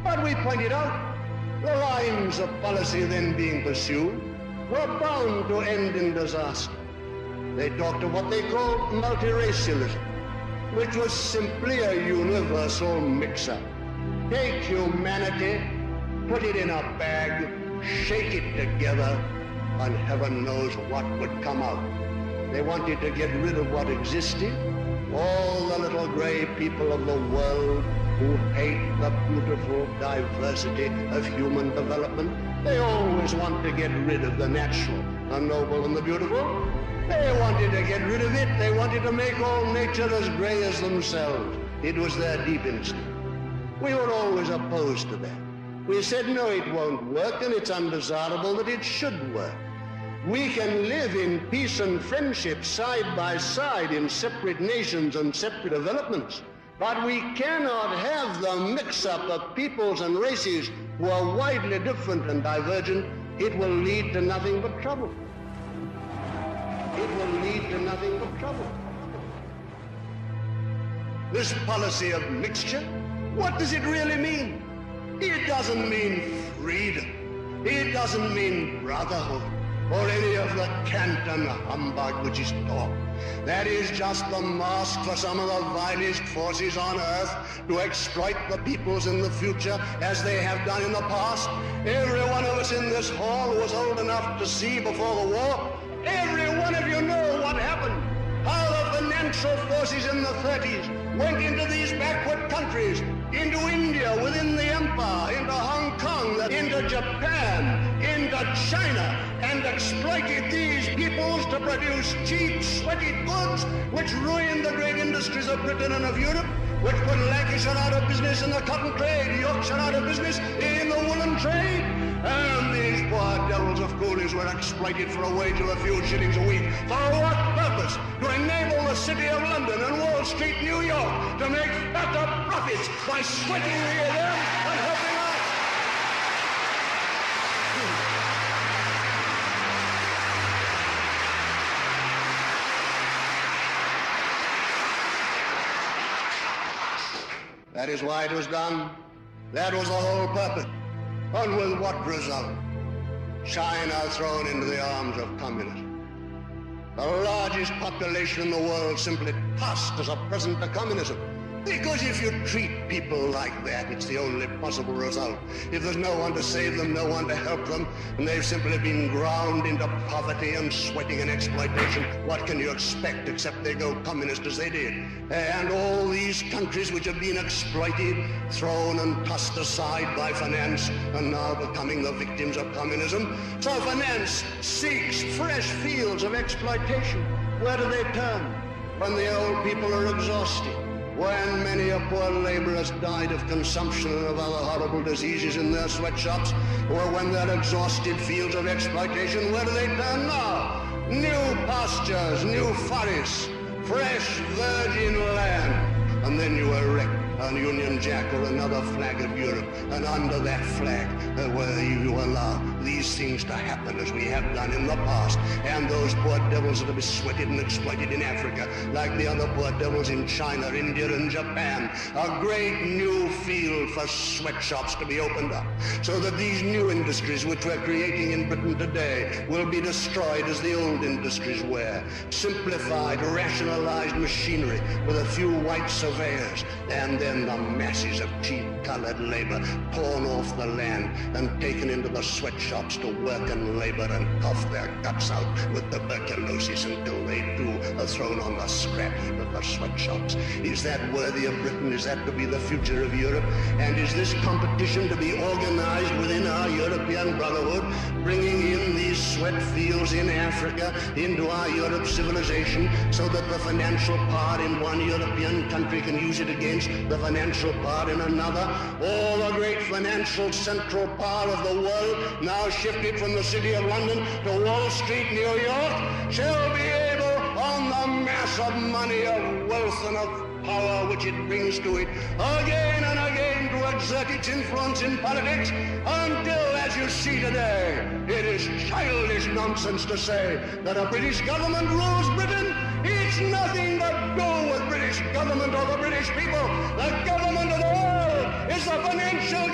But we pointed out the lines of policy then being pursued were bound to end in disaster. They talked of what they called multiracialism, which was simply a universal mix-up. Take humanity, put it in a bag, shake it together, and heaven knows what would come out. They wanted to get rid of what existed, all the little gray people of the world who hate the beautiful diversity of human development. They always want to get rid of the natural, the noble, and the beautiful. They wanted to get rid of it. They wanted to make all nature as gray as themselves. It was their deep instinct. We were always opposed to that. We said, no, it won't work, and it's undesirable that it should work. We can live in peace and friendship side by side in separate nations and separate developments, but we cannot have the mix-up of peoples and races who are widely different and divergent. It will lead to nothing but trouble. It will lead to nothing but trouble. This policy of mixture, what does it really mean? It doesn't mean freedom. It doesn't mean brotherhood or any of the cant and humbug which is taught. That is just the mask for some of the vilest forces on earth to exploit the peoples in the future as they have done in the past. Every one of us in this hall was old enough to see before the war. Every one of you know what happened. How the financial forces in the 30s went into these backward countries, into India within the empire, into Hong Kong, into Japan, into China, and exploited these peoples to produce cheap, sweaty goods which ruined the great industries of Britain and of Europe, which put Lancashire out of business in the cotton trade, Yorkshire out of business in the woolen trade. And these poor devils of coolies were exploited for a wage of a few shillings a week. For what purpose? To enable the City of London and Wall Street, New York, to make fatter profits by sweating the air and helping us. That is why it was done. That was the whole purpose. And with what result? China thrown into the arms of communism. The largest population in the world simply tossed as a present to communism. Because if you treat people like that, it's the only possible result. If there's no one to save them, no one to help them, and they've simply been ground into poverty and sweating and exploitation, what can you expect except they go communist as they did? And all these countries which have been exploited, thrown and tossed aside by finance, and now becoming the victims of communism. So finance seeks fresh fields of exploitation. Where do they turn? When the old people are exhausted. When many a poor laborer has died of consumption and of other horrible diseases in their sweatshops, or when they're exhausted fields of exploitation, where do they turn now? New pastures, new forests, fresh virgin land. And then you erect a Union Jack or another flag of Europe, and under that flag, where you allow these things to happen as we have done in the past, and those poor devils that have been sweated and exploited in Africa, like the other poor devils in China, India, and Japan, a great new field for sweatshops to be opened up, so that these new industries which we're creating in Britain today will be destroyed as the old industries were. Simplified, rationalized machinery with a few white surveyors, and then the masses of cheap colored labor torn off the land and taken into the sweatshops to work and labor and cough their guts out with tuberculosis until they too are thrown on the scrap heap of the sweatshops. Is that worthy of Britain? Is that to be the future of Europe? And is this competition to be organized within our European Brotherhood, bringing in these sweat fields in Africa into our Europe civilization, so that the financial power in one European country can use it against the financial power in another? All the great financial central power of the world, now shifted from the City of London to Wall Street, New York, shall be able, on the mass of money, of wealth, and of power which it brings to it, again and again to exert its influence in politics, until, as you see today, it is childish nonsense to say that a British government rules Britain. It's nothing but go with British government or the British people. The government of the world is the financial